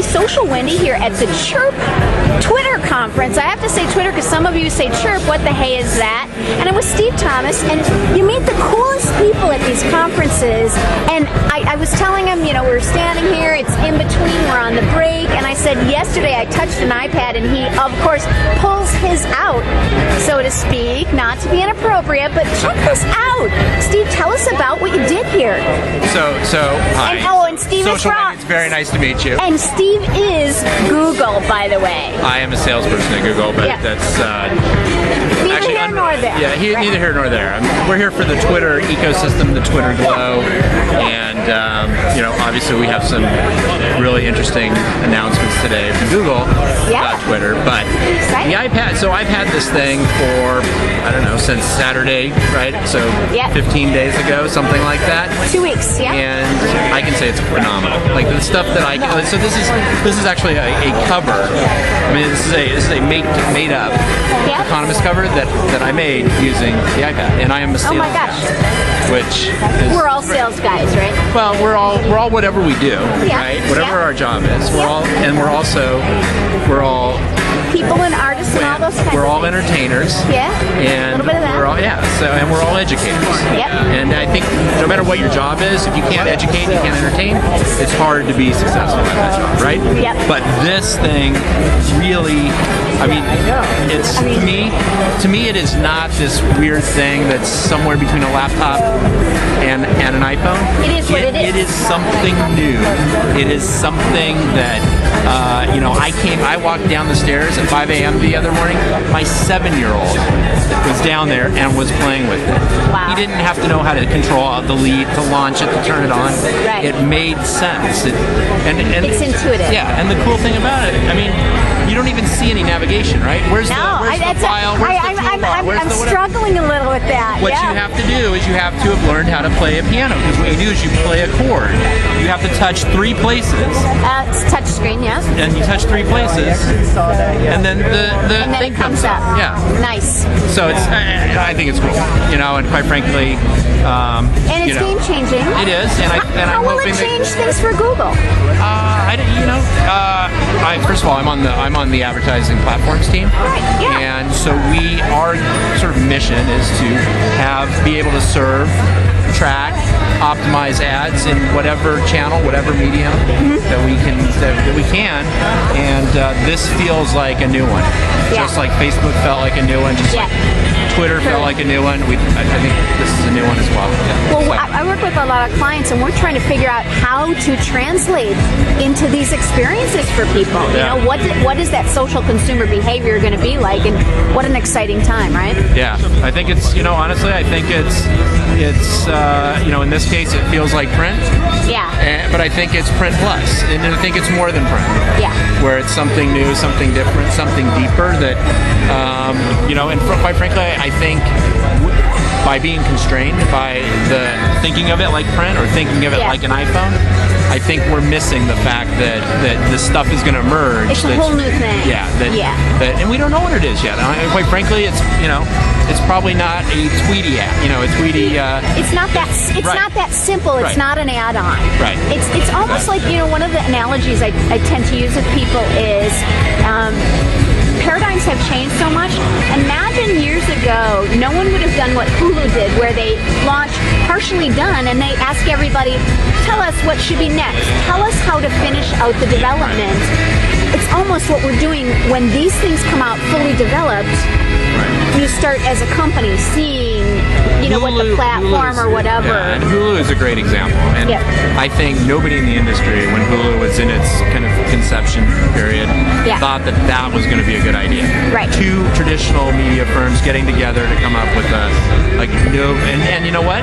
Social Wendy here at the CHIRP Twitter conference. I have to say Twitter because some of you say CHIRP, what the hey is that? And I'm with Steve Thomas, and you meet the coolest people at these conferences. And I was telling him, we're standing here, it's in between, we're on the break, and I said yesterday I touched an iPad and he, of course, pulls his out, so to speak, not to be inappropriate, but check this out. Steve, tell us about what you did here. So hi. And Steve is from... It's very nice to meet you. And Steve is Google, by the way. I am a salesperson at Google, but that's neither here nor there. Yeah, neither here nor there. We're here for the Twitter ecosystem, the Twitter glow, and obviously we have some really interesting announcements today from Google about Twitter. But the iPad. So I've had this thing for since Saturday, right? So 15 days ago, something like that. 2 weeks, yeah. And I can say it's phenomenal. Like the stuff that so this is actually a cover. I mean, this is a made up autonomous cover that I made using the iPad, and I am a sales guy, which is we're all sales guys, right? Well, we're all whatever we do, right? Whatever our job is, we're all people and artists and all those kinds we're of all things. Entertainers. Yeah. And a little bit of that. we're all and we're all educators. Yep. And I think no matter what your job is, if you can't educate, you can't entertain, it's hard to be successful at that job, right? Yep. But this thing really, it's to me it is not this weird thing that's somewhere between a laptop and an iPhone. It is what it is. It is something new. It is something that I walked down the stairs at 5 a.m. the other morning. My 7-year-old was down there and was playing with it. Wow. He didn't have to know how to control the lead, to launch it, to turn it on. Right. It made sense. It's intuitive. Yeah, and the cool thing about it, you don't even see any navigation, right? Where's the file? Where's the toolbar? I'm struggling a little with that. What you have to do is you have to have learned how to play a piano, because what you do is you play a chord. You have to touch 3 places. It's touch screen, yeah. And you touch 3 places, and then the thing comes up. Yeah. Nice. So I think it's cool, and quite frankly, and it's game changing. It is, how will it change things for Google? First of all, I'm on the advertising platforms team, and so our sort of mission is to be able to serve, track, optimize ads in whatever channel, whatever medium that we can, and this feels like a new one. Just like Facebook felt like a new one, just like Twitter felt like a new one. I think this is a new one as well. Well, I work with a lot of clients, and we're trying to figure out how to translate into these experiences for people. What is that social consumer behavior going to be like, and what an exciting time, right? Yeah, I think it's honestly, I think it's in this case it feels like print. Yeah. But I think it's print plus, and I think it's more than print. Yeah. Where it's something new, something different, something deeper that and quite frankly, I think by being constrained by the thinking of it like print or thinking of it like an iPhone, I think we're missing the fact that this stuff is going to emerge. It's a whole new thing. Yeah. And we don't know what it is yet. Quite frankly, it's probably not a Tweety app. A Tweety. It's not that. It's not that simple. It's not an add-on. Right. It's almost like one of the analogies I tend to use with people is. Paradigms have changed so much. Imagine years ago, no one would have done what Hulu did, where they launched partially done and they ask everybody, tell us what should be next. Tell us how to finish out the development. It's almost what we're doing when these things come out fully developed. You start as a company seeing, what the platform or whatever. Yeah, and Hulu is a great example. And I think nobody in the industry, when Hulu was in its kind of conception period, thought that was going to be a good idea. Right. 2 traditional media firms getting together to come up with and you know what?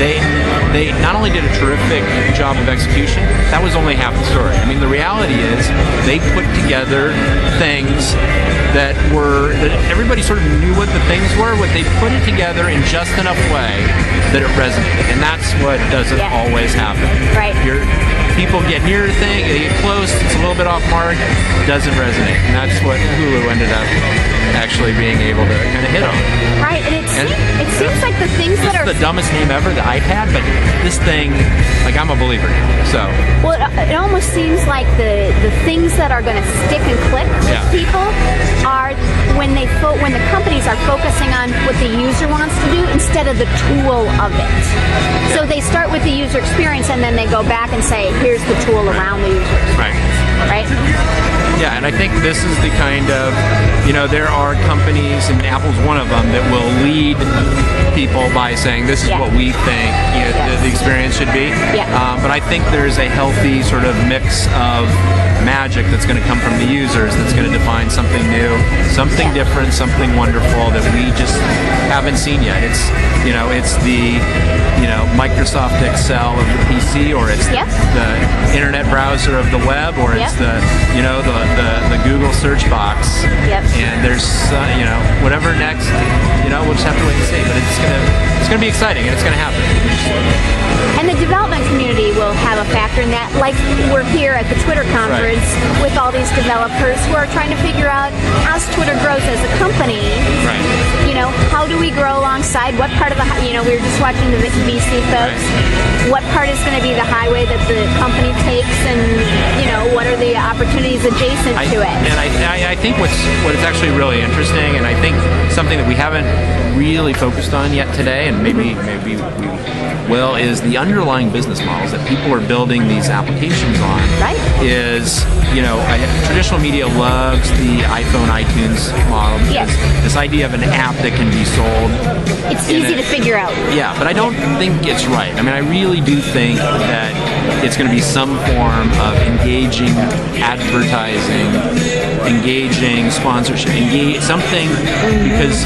They not only did a terrific job of execution, that was only half the story. The reality is they put together things that everybody sort of knew what the things were, but they put it together in just enough way that it resonated. And that's what doesn't always happen. Right. People get near the thing, they get close, it's a little bit off mark, doesn't resonate. And that's what Hulu ended up actually being able to kind of hit on. Right, and it seems like the things that are the dumbest name ever, the iPad, but this thing, like, I'm a believer now. So, well, it almost seems like the things that are going to stick and click with people are when the companies are focusing on what the user wants to do instead of the tool of it. So they start with the user experience and then they go back and say, here's the tool around the user experience. Right? Yeah, and I think this is the kind of, there are companies, and Apple's one of them, that will lead people by saying this is what we think the experience should be. But I think there's a healthy sort of mix of magic that's going to come from the users that's going to define something new, something different, something wonderful that we just haven't seen yet. It's the Microsoft Excel of the PC, or it's the internet browser of the web, or it's the Google search box. And there's whatever next, we'll just have to wait and see. But it's gonna be exciting, and it's gonna happen. And the development community will have a factor in that, like we're here at the Twitter conference with all these developers who are trying to figure out, as Twitter grows as a company, how do we grow alongside? What part of the, we were just watching the VC folks, what part is going to be the highway that the company takes, and what are the opportunities adjacent to it? And I think what is actually really interesting, and I think something that we haven't really focused on yet today, and maybe we will, is the underlying business models that people are building these applications on. Is traditional media loves the iPhone iTunes model. This idea of an app that can be sold. It's easy to figure out. Yeah, but I don't think it's right. I mean, I really do think that it's going to be some form of engaging advertising, engaging sponsorship, something, because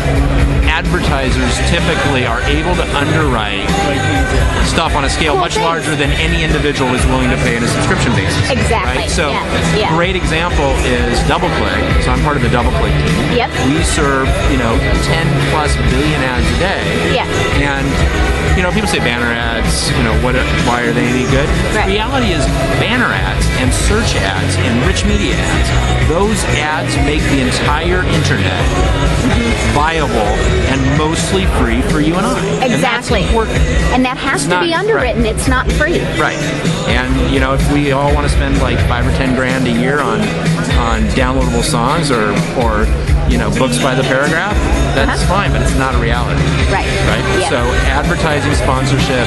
advertisers typically are able to underwrite stuff on a scale much larger than any individual is willing to pay on a subscription basis. Exactly. Right? So, great example is DoubleClick. So I'm part of the DoubleClick team. We serve 10 plus billion ads a day. And people say banner ads, why are they any good? The reality is banner ads and search ads and rich media ads, those ads make the entire internet viable and mostly free for you and I. Exactly. And that has to be underwritten. It's not free. Right. And if we all want to spend like $5 or $10 grand a year on downloadable songs or books by the paragraph, that's fine, but it's not a reality. Right. So advertising, sponsorship,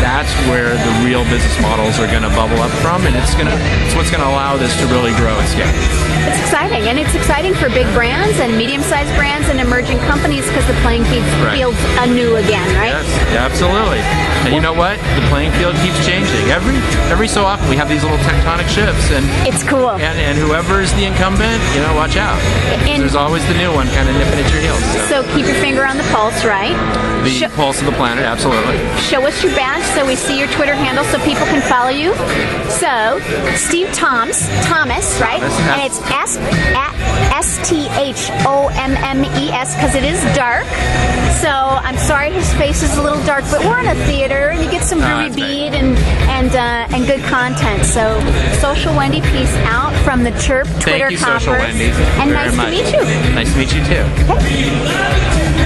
that's where the real business models are going to bubble up from, and it's what's going to allow this to really grow and scale. It's exciting, and it's exciting for big brands and medium-sized brands and emerging companies because the playing field's anew again, right? Yes, absolutely. And you know what? The playing field keeps changing. Every so often we have these little tectonic shifts, and it's cool. And whoever's the incumbent, watch out. And there's always the new one kind of nipping at your heels. So keep your finger on the pulse, right? The pulse of the planet, absolutely. Show us your badge so we see your Twitter handle so people can follow you. So, Steve Thomas, right? And it's STHOMMES because it is dark. So I'm sorry his face is a little dark, but we're in a theater and you get some groovy beat and good content. So, Social Wendy, peace out from the CHIRP Twitter Thank you, conference. Social Wendy. And nice to meet you. Nice to meet you too. Okay.